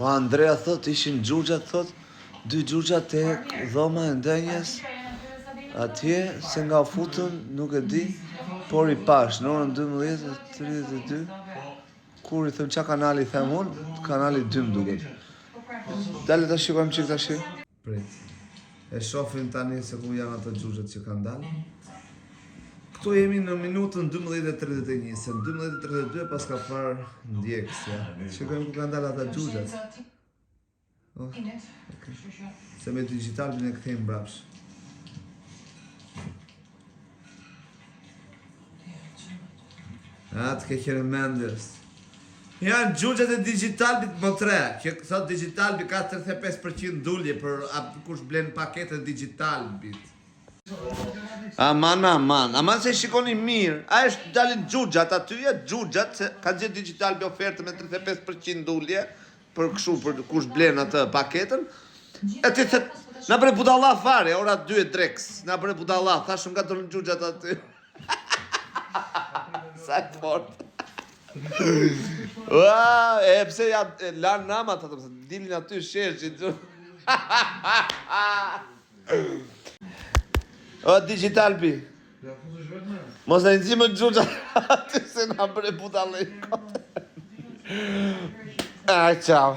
Po Andrea thot, ishin xhuxhat thot, 2 xhuxha tek dhoma e ndenjes. Atje se nga futën, nuk e di, por I pash në orën 12:32. Kur I them qa kanali them unë, kanali 2 më duket. Dale ta shikojmë çik tash. Prit. E shohim tani se ku janë ato xhuxhat që kanë dalë. Këtu jemi në minutën 12:31, se në 12:32 pas ka parë ndjekësja. Shikojmë ku kanë dalë ata xhuxhat. Okay. Se me digitalin e kthejmë mbrapsh. Atë ke qenë Mendes. Janë xhuxhat e digitalbit më 3. Që thot digitalbi ka 35% dulje për kush blen paketën digitalbit. Aman se shikoni mirë. A është dalin xhuxhat aty, xhuxhat se ka gjetë digitalbi ofertë me 35% dulje për kështu për kush blen atë paketën. E ti thot na bre budalla fare, ora 2 dreks. Na bre budalla, thashëm nga dorë xhuxhat aty. Sa fort. Ua, e pse ja lan namat ato, dilin aty shershin. O digitalbi. Mos e nxjimë xhuxha aty se na bre budallë. Ai, ciao.